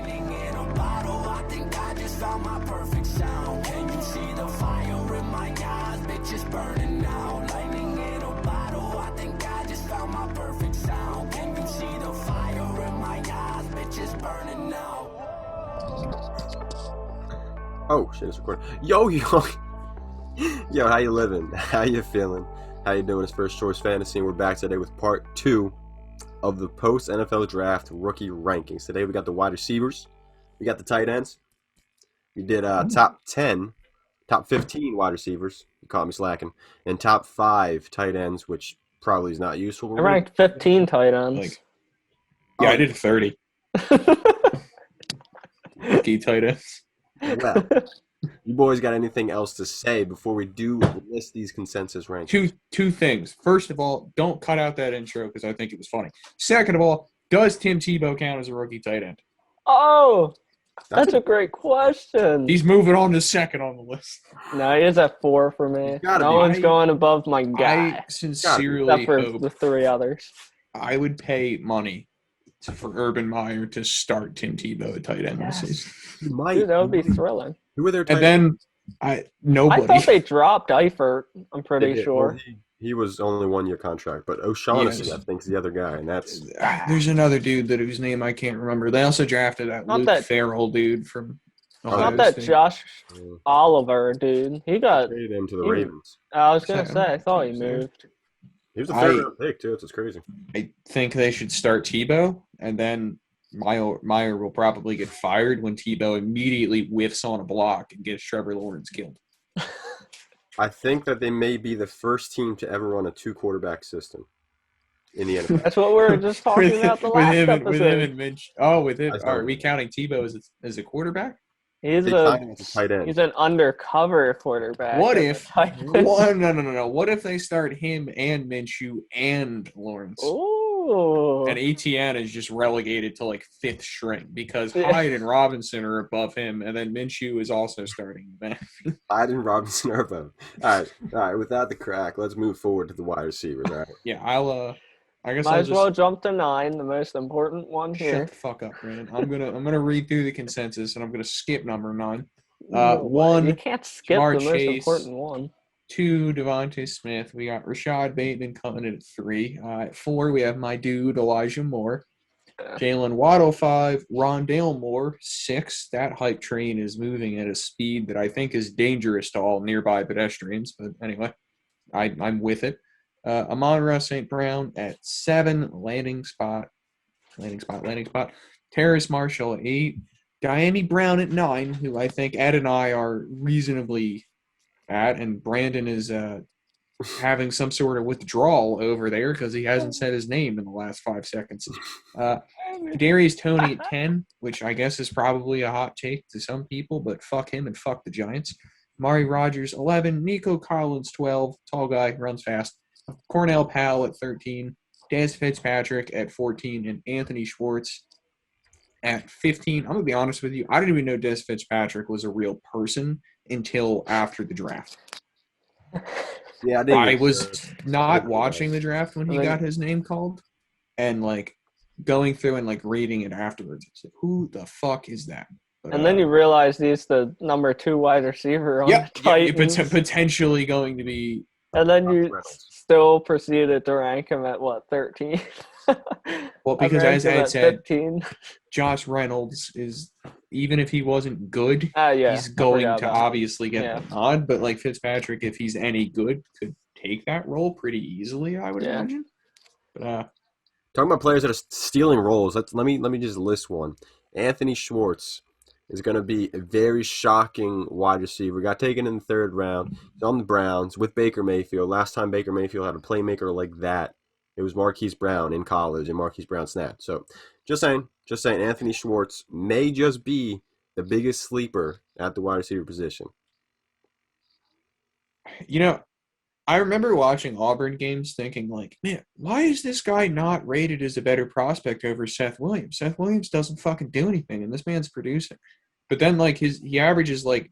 Lightning in a bottle, I think I just found my perfect sound. Can you see the fire in my eyes? Bitch, it's burning now. Lightning in a bottle, I think I just found my perfect sound. Can you see the fire in my eyes? Bitch, it's burning now. Oh shit, it's recording. Yo, how you living? How you feeling? How you doing? It's First Choice Fantasy, and we're back today with part 2 of the post NFL draft rookie rankings. Today we got the wide receivers, we got the tight ends. We did top 15 wide receivers. You caught me slacking, and top 5 tight ends, which probably is not useful. I ranked 15 tight ends. I did 30. Rookie tight ends. Well, you boys got anything else to say before we do list these consensus rankings? Two things. First of all, don't cut out that intro because I think it was funny. Second of all, does Tim Tebow count as a rookie tight end? Oh, that's a great question. He's moving on to second on the list. No, he is at 4 for me. No one's going above my guy. I sincerely except for hope the 3 others. I would pay money for Urban Meyer to start Tim Tebow at tight end this season. Dude, that would be thrilling. Who were their tight ends? Nobody. I thought they dropped Eifert, I'm pretty sure. Well, he was only 1-year contract, but O'Shaughnessy, I think, is the other guy, and that's... There's another dude whose name I can't remember. They also drafted that Luke Farrell dude from Ohio State. Josh Oliver, dude. He got... traded him to the Ravens. I was going to say, I thought he moved. He was a third-round pick, too. It's crazy. I think they should start Tebow, and then Meyer will probably get fired when Tebow immediately whiffs on a block and gets Trevor Lawrence killed. I think that they may be the first team to ever run a 2-quarterback system in the NFL. That's what we were just talking about the last episode. With him and Mitch. Oh, with him. Are we counting Tebow as a quarterback? He's a tight end. He's an undercover quarterback. What if? No. What if they start him and Minshew and Lawrence? Ooh. And Etienne is just relegated to like 5th string because Hyde and Robinson are above him, and then Minshew is also starting. Hyde and Robinson are above. All right. Without the crack, let's move forward to the wide receivers. All right. Yeah, I guess Might as well jump to 9, the most important one here. Shut the fuck up, Brandon. I'm gonna read through the consensus, and I'm gonna skip number 9. No, 1, you can't skip Jamar the most Chase, important one. 2, Devontae Smith. We got Rashad Bateman coming in at 3. At 4, we have my dude Elijah Moore. Jalen Waddle 5. Rondale Moore 6. That hype train is moving at a speed that I think is dangerous to all nearby pedestrians. But anyway, I'm with it. Amon-Ra St. Brown at 7. Landing spot. Terrace Marshall at 8. Diane Brown at 9, who I think Ed and I are reasonably at, and Brandon is having some sort of withdrawal over there because he hasn't said his name in the last 5 seconds. Darius Toney at 10, which I guess is probably a hot take to some people, but fuck him and fuck the Giants. Mari Rogers 11, Nico Collins 12, tall guy, runs fast. Cornell Powell at 13, Dez Fitzpatrick at 14, and Anthony Schwartz at 15. I'm going to be honest with you. I didn't even know Dez Fitzpatrick was a real person until after the draft. Yeah, I was not watching the draft when he got his name called, and like going through and like reading it afterwards. I said, "Who the fuck is that?" But, and then you realize he's the number 2 wide receiver on the Titans. Potentially going to be. And then you still proceeded to rank him at 13? Well, because as I had said, 15. Josh Reynolds is, even if he wasn't good, he's going to obviously get the nod. But like Fitzpatrick, if he's any good, could take that role pretty easily, I would imagine. But, talking about players that are stealing roles, let me just list one. Anthony Schwartz is going to be a very shocking wide receiver. Got taken in the 3rd round. He's on the Browns with Baker Mayfield. Last time Baker Mayfield had a playmaker like that, it was Marquise Brown in college, and Marquise Brown snapped. So just saying, Anthony Schwartz may just be the biggest sleeper at the wide receiver position. You know, I remember watching Auburn games thinking, like, man, why is this guy not rated as a better prospect over Seth Williams? Seth Williams doesn't fucking do anything, and this man's producing. But then, like, he averages, like,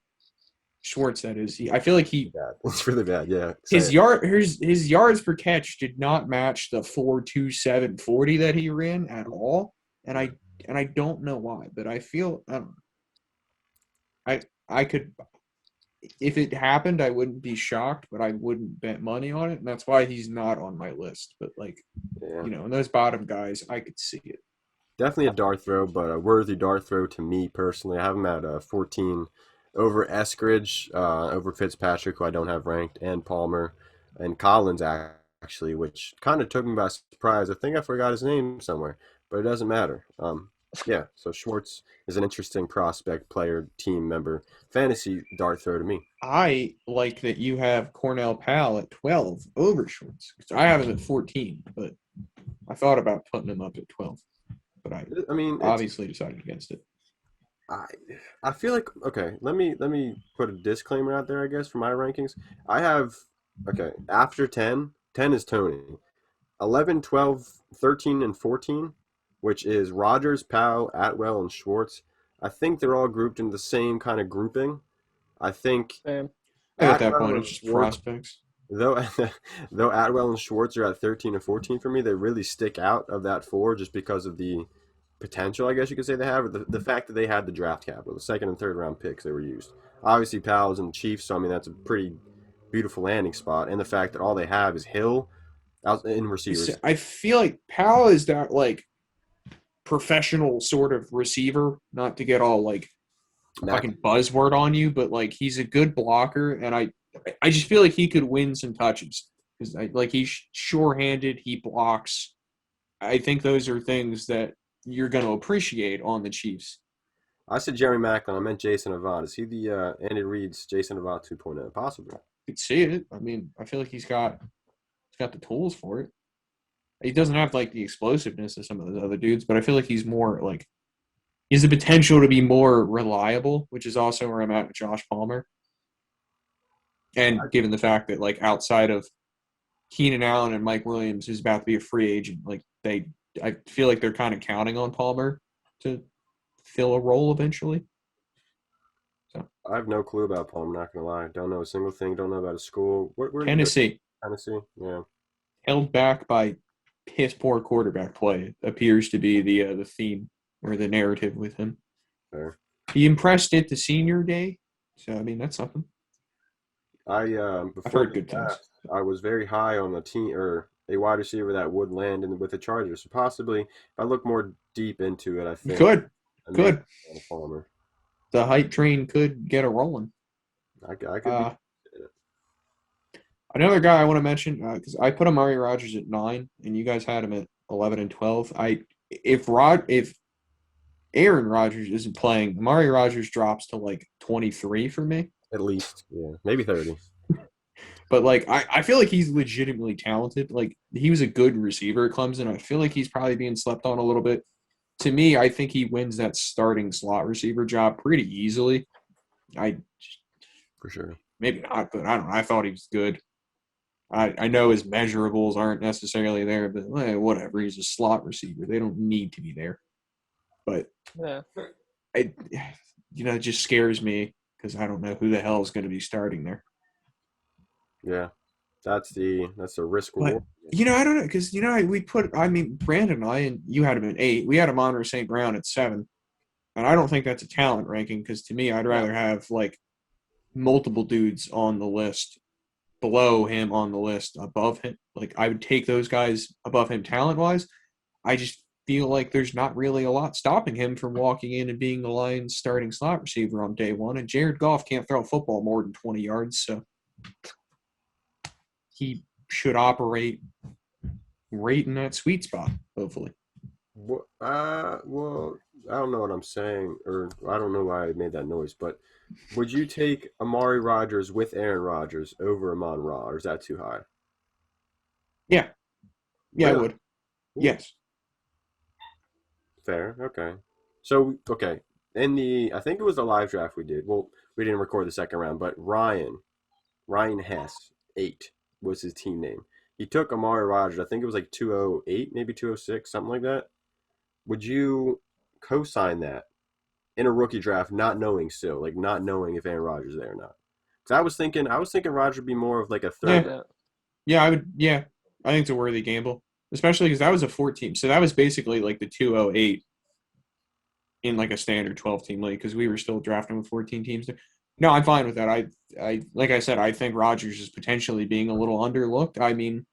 Schwartz, that is. I feel like it's really bad, yeah. His yards per catch did not match the 4.27 40 that he ran at all. And I and I don't know why, but I feel I don't know. I could if it happened, I wouldn't be shocked, but I wouldn't bet money on it, and that's why he's not on my list. But like, Yeah. and those bottom guys, I could see it. Definitely a dart throw, but a worthy dart throw to me personally. I have him at 14 over Eskridge, over Fitzpatrick, who I don't have ranked, and Palmer, and Collins, actually, which kind of took me by surprise. I think I forgot his name somewhere, but it doesn't matter. Yeah, so Schwartz is an interesting prospect, player, team member, fantasy dart throw to me. I like that you have Cornell Powell at 12 over Schwartz. I have him at 14, but I thought about putting him up at 12, but I I mean, obviously decided against it. I I feel like okay. Let me put a disclaimer out there. I guess for my rankings, I have okay after 10. 10 is Tony. 11, 12, 13, and 14, which is Rogers, Powell, Atwell, and Schwartz. I think they're all grouped in the same kind of grouping. I think Same. At that Atwell point, and it's just Schwartz, prospects. though though Atwell and Schwartz are at 13 and 14 for me, they really stick out of that four just because of the potential, I guess you could say they have, or the fact that they had the draft capital, the second and third round picks they were used. Obviously, Powell's in the Chiefs, so I mean that's a pretty beautiful landing spot, and the fact that all they have is Hill out in receivers. I feel like Powell is that like professional sort of receiver, not to get all like a Mac, fucking buzzword on you, but like he's a good blocker, and I just feel like he could win some touches because like he's sure-handed, he blocks. I think those are things that you're going to appreciate on the Chiefs. I said Jerry Macklin. I meant Jason Avant. Is he the Andy Reid's Jason Avant 2.0? Possibly. Could see it. I mean, I feel like he's got the tools for it. He doesn't have like the explosiveness of some of those other dudes, but I feel like he's more like he has the potential to be more reliable, which is also where I'm at with Josh Palmer. And given the fact that like outside of Keenan Allen and Mike Williams, who's about to be a free agent, like I feel like they're kind of counting on Palmer to fill a role eventually. So I have no clue about Palmer. Not gonna lie. Don't know a single thing. Don't know about his school. Where did he go? Tennessee, Tennessee. Yeah. held back by piss poor quarterback play, appears to be the theme or the narrative with him. Fair. He impressed at the senior day, so I mean that's something. I've Before heard good things. I was very high on a team or a wide receiver that would land with the Chargers. So possibly, if I look more deep into it, I think Could. Palmer. The hype train could get a rolling. I could Another guy I want to mention because I put Amari Rogers at 9, and you guys had him at 11 and 12. If Aaron Rodgers isn't playing, Amari Rogers drops to like 23 for me. at least, yeah, maybe 30. But like I feel like he's legitimately talented. Like he was a good receiver at Clemson. I feel like he's probably being slept on a little bit. To me, I think he wins that starting slot receiver job pretty easily. For sure. Maybe not, but I don't know. I thought he was good. I know his measurables aren't necessarily there, but whatever. He's a slot receiver. They don't need to be there. But Yeah. it just scares me because I don't know who the hell is going to be starting there. Yeah, that's the risk But reward. I don't know because Brandon and I, and you had him at 8. We had him on St. Brown at 7, and I don't think that's a talent ranking because to me, I'd rather have like multiple dudes on the list below him on the list above him. Like I would take those guys above him talent wise. I just feel like there's not really a lot stopping him from walking in and being the Lions starting slot receiver on day one. And Jared Goff can't throw a football more than 20 yards, so he should operate right in that sweet spot, hopefully. Well, I don't know what I'm saying, or I don't know why I made that noise, but would you take Amari Rodgers with Aaron Rodgers over Amon Ra, or is that too high? Yeah. Yeah, Really? I would. Yes. Fair. Okay. So, okay. I think it was the live draft we did. Well, we didn't record the second round, but Ryan Hess, 8 was his team name. He took Amari Rodgers. I think it was like 208, maybe 206, something like that. Would you co-sign that in a rookie draft, not knowing if Aaron Rodgers is there or not? Because I was thinking Rodgers would be more of like a third. Yeah. Yeah, I would. Yeah, I think it's a worthy gamble, especially because that was a 14. So that was basically like the 208 in like a standard 12-team league because we were still drafting with 14 teams there. No, I'm fine with that. I like I said, I think Rodgers is potentially being a little underlooked. I mean,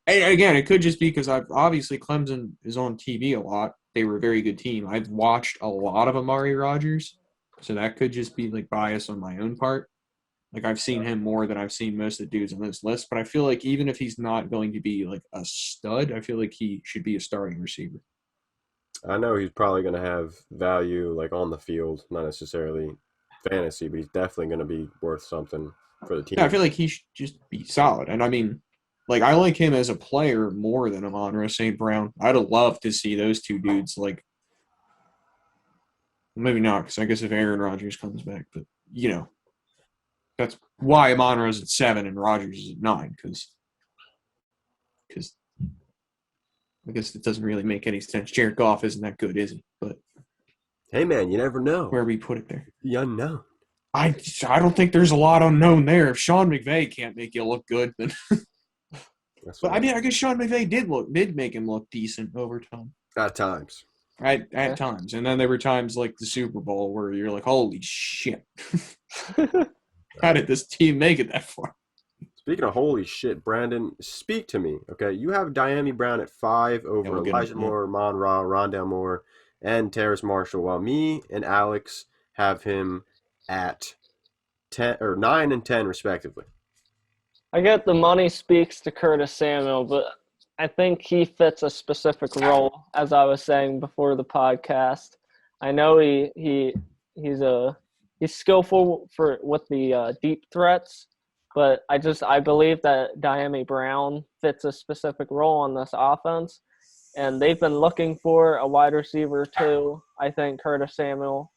again, it could just be because obviously Clemson is on TV a lot. They were a very good team. I've watched a lot of Amari Rodgers, so that could just be like bias on my own part. Like I've seen him more than I've seen most of the dudes on this list. But I feel like even if he's not going to be like a stud, I feel like he should be a starting receiver. I know he's probably going to have value like on the field, not necessarily fantasy, but he's definitely going to be worth something for the team. Yeah, I feel like he should just be solid. And I mean, like I like him as a player more than Amon-Ra St. Brown. I'd love to see those two dudes like maybe not because I guess if Aaron Rodgers comes back, but you know, that's why Amon-Ra's at 7 and Rodgers is at 9 because I guess it doesn't really make any sense. Jared Goff isn't that good, is he? But hey, man, you never know. Where we put it there. The unknown. I don't think there's a lot unknown there. If Sean McVay can't make you look good, then. But I mean, I guess Sean McVay did make him look decent over time. At times. At times, and then there were times like the Super Bowl where you're like, "Holy shit! How did this team make it that far?" Speaking of holy shit, Brandon, speak to me, okay? You have Diami Brown at 5 over Elijah Moore, Amon-Ra, Rondale Moore, and Terrace Marshall, while me and Alex have him at 9 and 10 respectively. I get the money speaks to Curtis Samuel, but I think he fits a specific role, as I was saying before the podcast. I know he's skillful with the deep threats, but I believe that Diami Brown fits a specific role on this offense, and they've been looking for a wide receiver too. I think Curtis Samuel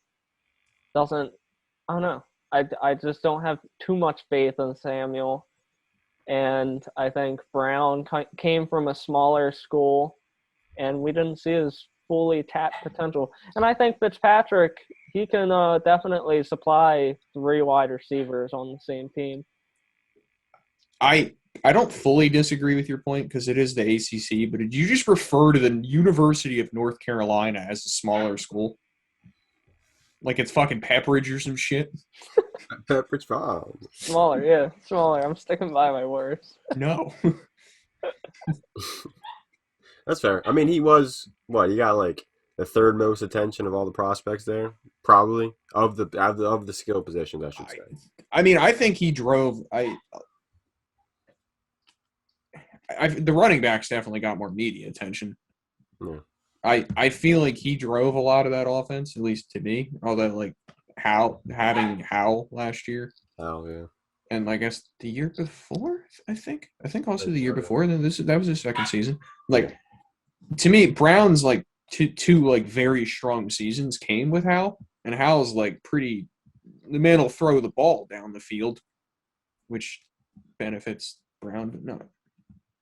doesn't. I don't know. I just don't have too much faith in Samuel. And I think Brown came from a smaller school, and we didn't see his fully tapped potential. And I think Fitzpatrick, he can definitely supply 3 wide receivers on the same team. I don't fully disagree with your point because it is the ACC, but did you just refer to the University of North Carolina as a smaller school? Like it's fucking Pepperidge or some shit? Pepperidge Farm. Smaller. I'm sticking by my words. No. That's fair. I mean, he was, he got like the 3rd most attention of all the prospects there, probably, of the skill positions, I should say. I mean, I think he drove the running backs definitely got more media attention. Yeah. I feel like he drove a lot of that offense, at least to me. Although, like, having Howell last year. Oh, yeah. And I guess the year before, I think also the year before, and then that was his 2nd season. Like, to me, Brown's, like, two like, very strong seasons came with Howell. And Howell's, like, the man will throw the ball down the field, which benefits Brown. But no,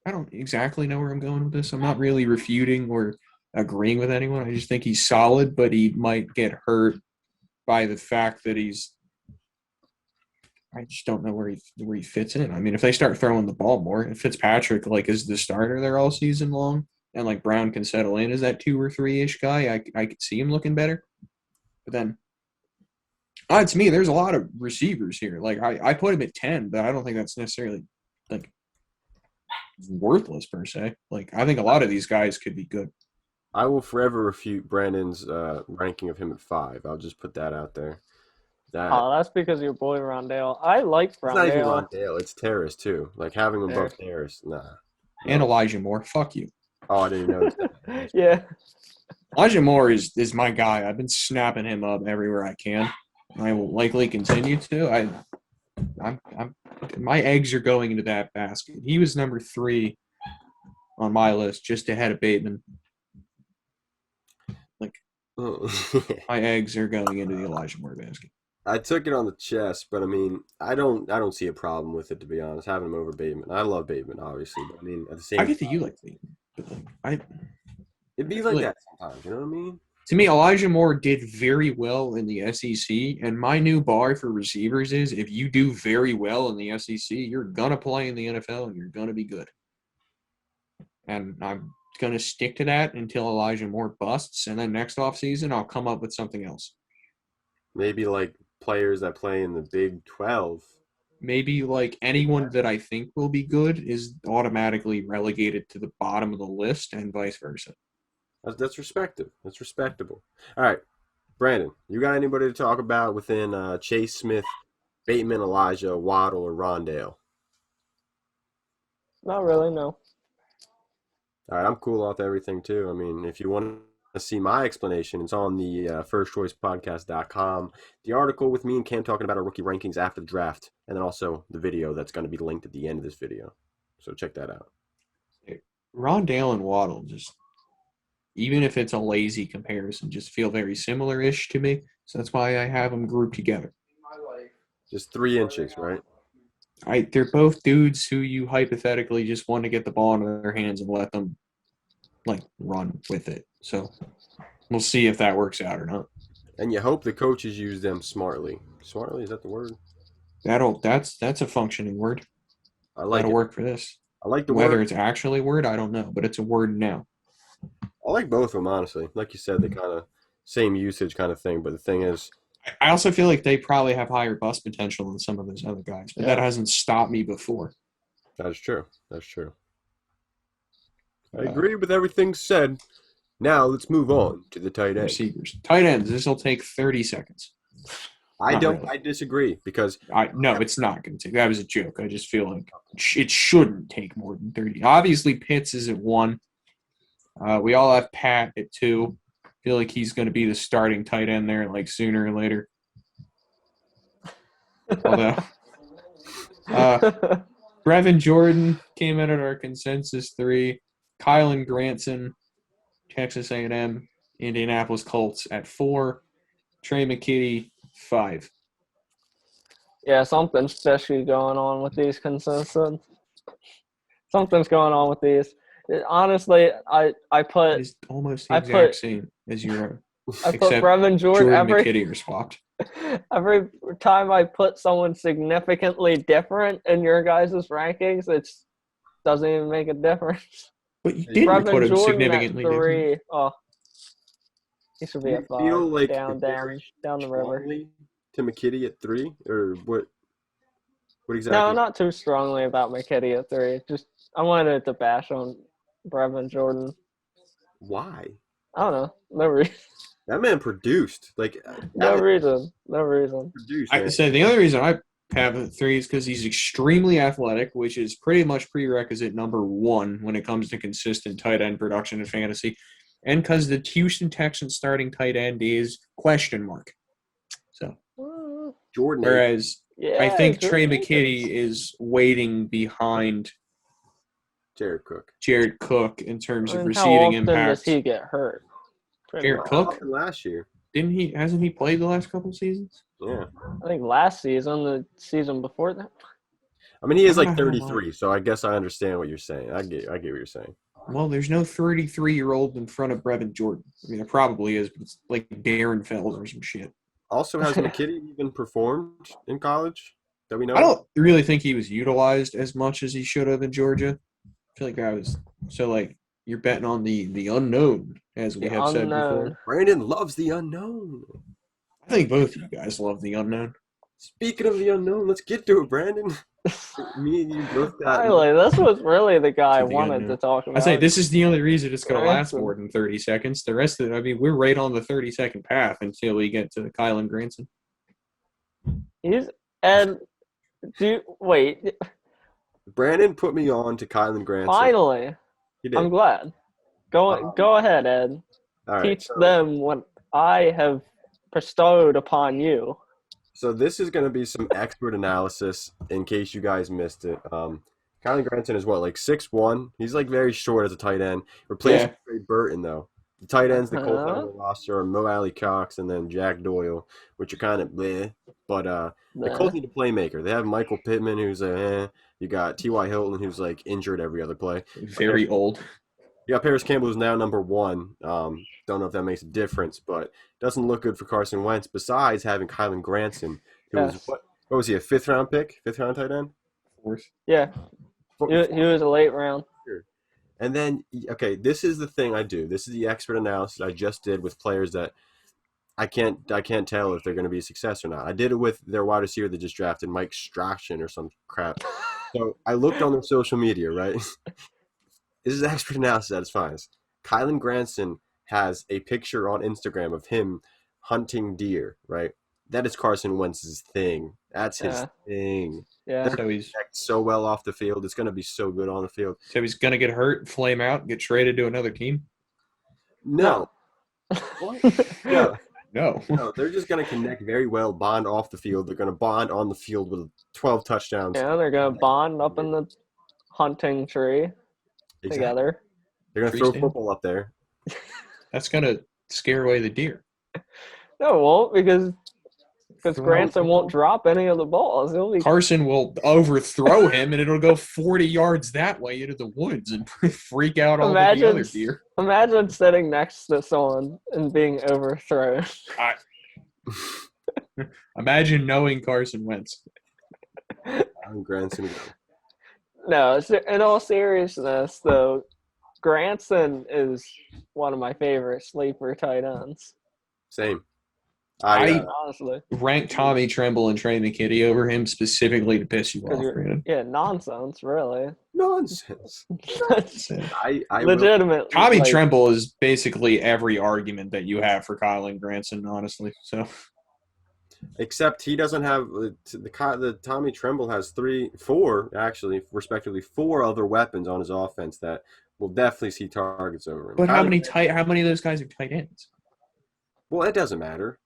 I don't exactly know where I'm going with this. I'm not really refuting or agreeing with anyone. I just think he's solid, but he might get hurt by the fact that I just don't know where he fits in. I mean, if they start throwing the ball more, if Fitzpatrick like is the starter there all season long, and like Brown can settle in as that 2 or 3-ish guy, I could see him looking better. But then, to me, there's a lot of receivers here. Like I put him at 10, but I don't think that's necessarily like worthless per se. Like I think a lot of these guys could be good. I will forever refute Brandon's ranking of him at 5. I'll just put that out there. That's because your boy Rondale. I like Rondale. It's not even Rondale. It's Terrace, too. Like, having him above Terrace, nah. And Elijah Moore. Fuck you. Oh, I didn't even know. Yeah. Elijah Moore is my guy. I've been snapping him up everywhere I can. I will likely continue to. I'm my eggs are going into that basket. He was number 3 on my list, just ahead of Bateman. Like, my eggs are going into the Elijah Moore basket. I took it on the chest, but I mean, I don't see a problem with it, to be honest. Having him over Bateman, I love Bateman, obviously, but I mean, at the same, I get that you like Bateman, but like it'd be like that sometimes. You know what I mean? To me, Elijah Moore did very well in the SEC, and my new bar for receivers is if you do very well in the SEC, you're gonna play in the NFL and you're gonna be good. And I'm going to stick to that until Elijah Moore busts, and then next offseason I'll come up with something else. Maybe like players that play in the Big 12. Maybe like anyone that I think will be good is automatically relegated to the bottom of the list, and vice versa. That's respectable. That's respectable. All right, Brandon, you got anybody to talk about within Chase Smith, Bateman, Elijah, Waddle, or Rondale? Not really, no. All right, I'm cool off everything too. I mean, if you want to see my explanation, it's on the firstchoicepodcast.com. The article with me and Cam talking about our rookie rankings after the draft, and then also the video that's going to be linked at the end of this video. So check that out. Rondale and Waddle, just even if it's a lazy comparison, just feel very similar-ish to me. So that's why I have them grouped together. Just 3 inches, right? They're both dudes who you hypothetically just want to get the ball into their hands and let them like run with it. So we'll see if that works out or not. And you hope the coaches use them smartly. Smartly, is that the word? That's a functioning word. I like That'll it. work for this. I like the Whether word. it's actually a word, I don't know, but it's a word now. I like both of them, honestly. Like you said, they kind of same usage kind of thing. But the thing is, I also feel like they probably have higher bust potential than some of those other guys, but that hasn't stopped me before. that is true. That's true. I agree with everything said. Now let's move on to the tight end. Receivers. Tight ends, this will take 30 seconds. I Not don't. really. I disagree because No, it's not going to take. That was a joke. I just feel like it shouldn't take more than 30. Obviously, Pitts is at 1. We all have Pat at 2. Feel like he's going to be the starting tight end there, like sooner or later. Although, Brevin Jordan came in at our consensus 3. Kylan Granson, Texas A&M, Indianapolis Colts at 4. Trey McKitty, 5. Yeah, something's fishy going on with these consensus. Something's going on with these. Honestly, I put It's almost the I exact put- same as your I put except Brevin Jordan McKitty are swapped. every time I put someone significantly different in your guys' rankings, it doesn't even make a difference. But you didn't Brevin put him Jordan at significantly different. 3. Oh, he should be you at 5. feel like down the river. strongly to McKitty at 3, or what? What No, exactly? not too strongly about McKitty at 3. Just I wanted to bash on Brevin Jordan. Why? I don't know. No reason. That man produced. Like No reason. produced. Man. So the only reason I have a 3 is because he's extremely athletic, which is pretty much prerequisite number 1 when it comes to consistent tight end production in fantasy, and because the Houston Texans starting tight end is question mark. So Jordan. whereas Yeah, I think Trey Jordan McKitty is waiting behind Jared Cook. Jared Cook in terms of How receiving often impact. does he get hurt? Pretty Jared much. Cook? Last year. Hasn't he played the last couple of seasons? Yeah. I think last season, the season before that. I mean, he is like I don't know. 33, so I guess I understand what you're saying. I get what you're saying. Well, there's no 33-year-old in front of Brevin Jordan. I mean, there probably is, but it's like Darren Fells or some shit. Also, has McKitty even performed in college that we know? I don't really think he was utilized as much as he should have in Georgia. I feel like that was so like you're betting on the unknown, as we have said before. Brandon loves the unknown. I think both of you guys love the unknown. Speaking of the unknown, let's get to it, Brandon. Me and you both got. Finally, this was really the guy I To the wanted unknown. to talk about. I say this is the only reason it's going to last Granson. more than 30 seconds. The rest of it, I mean, we're right on the 30-second path until we get to Kylan Granson. Wait. Brandon put me on to Kylan Granson. Finally, He did. I'm glad. Go ahead, Ed. All right, Teach them what I have bestowed upon you. So this is going to be some expert analysis in case you guys missed it. Kylan Granson is what, like 6'1"? He's like very short as a tight end. Replacing Trey Burton, though. The tight ends, the Colts on the roster are Mo Alley Cox and then Jack Doyle, which are kind of bleh. But the Colts need a playmaker. They have Michael Pittman, who's you got T.Y. Hilton, who's like injured every other play. Very old. You got Paris Campbell, who's now number 1. Don't know if that makes a difference, but doesn't look good for Carson Wentz. Besides having Kylan Granson, who was what was he, a 5th-round pick? 5th-round tight end? Yeah, he was a late round. And then, okay, this is the thing I do. This is the expert analysis I just did with players that I can't tell if they're going to be a success or not. I did it with their wide receiver that just drafted, Mike Strachan or some crap. So I looked on their social media, right? This is expert analysis at its finest. Kylan Granson has a picture on Instagram of him hunting deer, right? That is Carson Wentz's thing. That's his thing. Yeah. They're going to connect so well off the field. It's going to be so good on the field. So he's going to get hurt, flame out, get traded to another team? No. No. No. They're just going to connect very well, bond off the field. They're going to bond on the field with 12 touchdowns. Yeah, they're going to bond up in the hunting tree together. They're going to throw football up there. That's going to scare away the deer. No, it won't, because Granson won't drop any of the balls. Carson will overthrow him, and it'll go 40 yards that way into the woods and freak out all the other deer. Imagine sitting next to someone and being overthrown. Imagine knowing Carson Wentz. I'm Granson. No, in all seriousness, though, Granson is one of my favorite sleeper tight ends. Same. I honestly rank Tommy Tremble and Trey McKitty over him specifically to piss you off, Brandon. Yeah, nonsense, really. Nonsense. I Legitimate. Tommy Tremble is basically every argument that you have for Kylan Granson, honestly. So, except he doesn't have the Tommy Tremble has four respectively, four other weapons on his offense that will definitely see targets over him. But how many of those guys are tight ends? Well, it doesn't matter.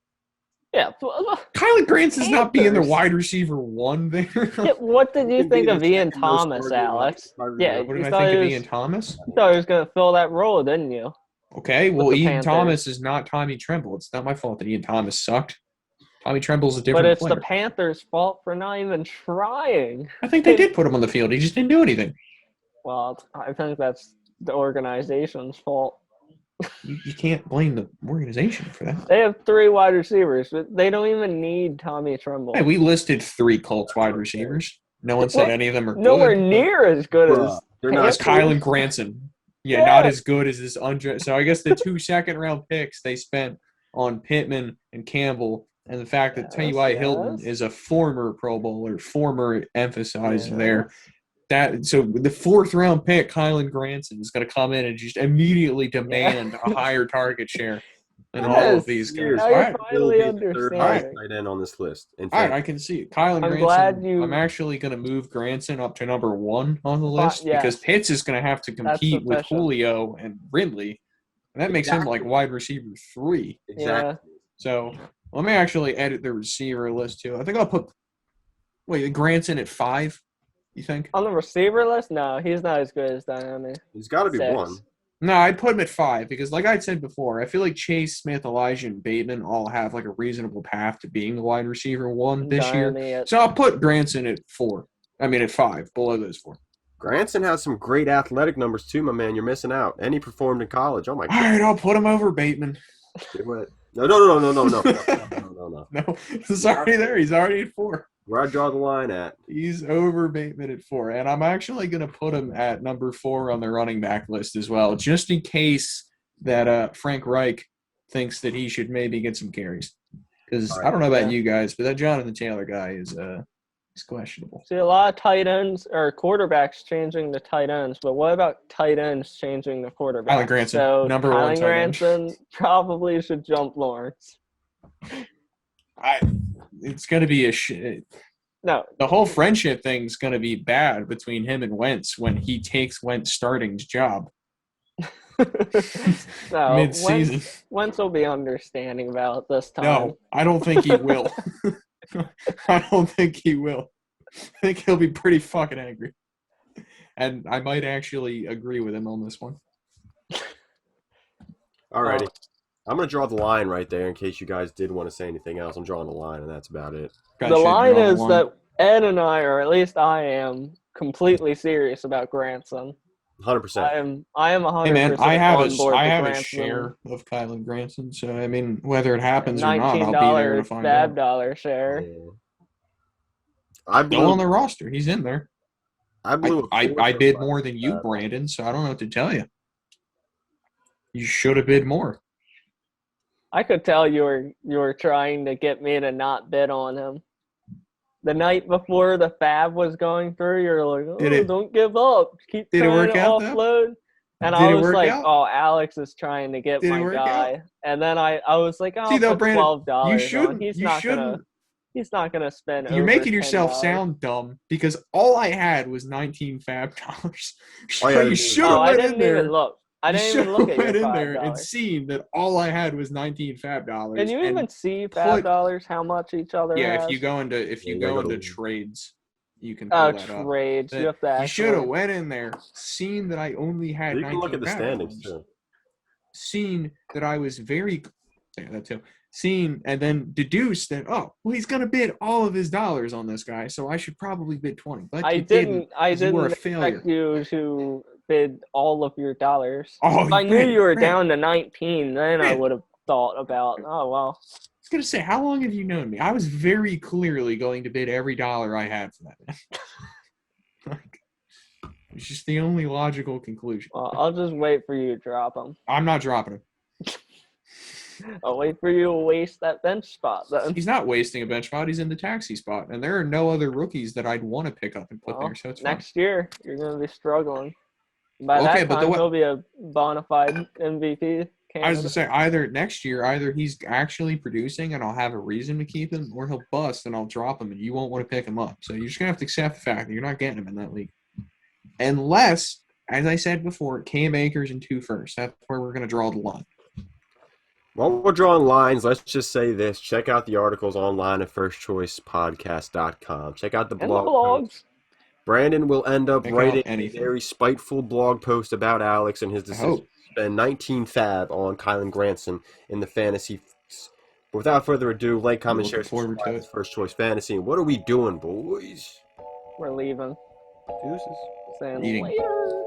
Yeah, Kylan Granson's not being the wide receiver one there. Yeah, what did you think of Ian Thomas, Alex? Yeah, what did I think of Ian Thomas? You thought he was going to fill that role, didn't you? Okay, well, Ian Thomas is not Tommy Tremble. It's not my fault that Ian Thomas sucked. Tommy Tremble's a different player. But it's the Panthers' fault for not even trying. I think they did put him on the field. He just didn't do anything. Well, I think that's the organization's fault. You can't blame the organization for that. They have 3 wide receivers, but they don't even need Tommy Tremble. Hey, we listed 3 Colts wide receivers. No one said any of them are nowhere good. Near as good as they're not. Kylan Granson. Yeah, not as good as this. So I guess the 2 second-round picks they spent on Pittman and Campbell, and the fact that T.Y. Hilton is a former Pro Bowler, former emphasized there. So the 4th-round pick, Kylan Granson, is going to come in and just immediately demand a higher target share than all of these guys. All right, finally understand. Tight end on this list. All right, I can see it. Kylan Granson. I'm actually going to move Granson up to number 1 on the list because Pitts is going to have to compete with Julio and Ridley, and that makes him like wide receiver 3. Exactly. Yeah. So let me actually edit the receiver list too. I think I'll put Granson at 5. You think? On the receiver list? No, he's not as good as Diami. He's got to be 1. No, I'd put him at 5 because, like I said before, I feel like Chase, Smith, Elijah, and Bateman all have like a reasonable path to being the wide receiver 1 this year. So I'll put Granson at 4. I mean, at 5, below those 4. Granson has some great athletic numbers too, my man. You're missing out. And he performed in college. Oh my God. All right, I'll put him over Bateman. Do it. No. No, he's already there. He's already at 4. Where I draw the line at. He's over Bateman at 4. And I'm actually going to put him at number 4 on the running back list as well, just in case that Frank Reich thinks that he should maybe get some carries. Because I don't know about you guys, but that Jonathan Taylor guy is questionable. See, a lot of tight ends or quarterbacks changing to tight ends, but what about tight ends changing to quarterbacks? Kylan Granson, so number 1 tight end. Granson probably should jump Lawrence. It's going to be no. The whole friendship thing is going to be bad between him and Wentz when he takes Wentz starting's job. No, mid-season. Wentz will be understanding about it this time. No, I don't think he will. I don't think he will. I think he'll be pretty fucking angry. And I might actually agree with him on this one. Alrighty. I'm going to draw the line right there in case you guys did want to say anything else. I'm drawing the line, and that's about it. The line is that Ed and I, or at least I am, completely serious about Granson. 100%. I am 100% Hey man, I have a Granson. share of Kylan Granson, so I mean, whether it happens or not, I'll be there to find out. $19 share. Yeah. Still on the roster. He's in there. I blew a quarter I bid on more than you, that. Brandon, so I don't know what to tell you. You should have bid more. I could tell you were trying to get me to not bid on him. The night before the fab was going through, you're like, Did "Oh, it- don't give up. Keep Did it trying work to out, though? offload." And I Did it was work like, out? "Oh, Alex is trying to get Did it my work out? guy." And then I was like, See "I'll though, put Brandon, $12 on. you shouldn't. He's not gonna spend You're over making yourself $10." sound dumb because all I had was 19 fab dollars. All you So had to you do was should Oh, have bid. I went in didn't even there. look. I You didn't should even look have at your went in there and $5. seen that all I had was 19 fab Can dollars. you And even see put $5 how much each other yeah, has? if you go into Yeah, you gotta go to- trades, you can Oh, pull that up. trades. You That have to you should have actually. went in there, seen that I only had You can look 19 at the fab standings dollars, too. seen that I was very yeah, that too. Seen and then deduced that well he's gonna bid all of his dollars on this guy, so I should probably bid 20. But I you didn't. I 'Cause you were a didn't failure. expect you to bid all of your dollars. Oh, If I knew Brandon, you were Brandon, down to 19, then I Brandon. would have thought about, oh well. I was gonna say, how long have you known me? I was very clearly going to bid every dollar I had for that man. Like, it's just the only logical conclusion. Well, I'll just wait for you to drop them. I'm not dropping him. I'll wait for you to waste that bench spot then. He's not wasting a bench spot. He's in the taxi spot, and there are no other rookies that I'd want to pick up and put Well, there. So it's fine. next year you're gonna be struggling. By Okay, that but time, he'll be a bona fide MVP I was gonna candidate. say either next year, either he's actually producing and I'll have a reason to keep him, or he'll bust and I'll drop him and you won't want to pick him up. So you're just gonna have to accept the fact that you're not getting him in that league, unless, as I said before, Cam Akers and 2 first. That's where we're gonna draw the line. While we're drawing lines, let's just say this. Check out the articles online at firstchoicepodcast.com. Check out the And the blog blogs. post. Brandon will end up Check out writing a anything. very spiteful blog post about Alex and his decision hope. to spend 19 fab on Kylan Granson in the fantasy. But without further ado, like, comment, share, Looking forward to subscribe it. to First Choice Fantasy. And what are we doing, boys? We're leaving. Deuces. Saying Eating. later.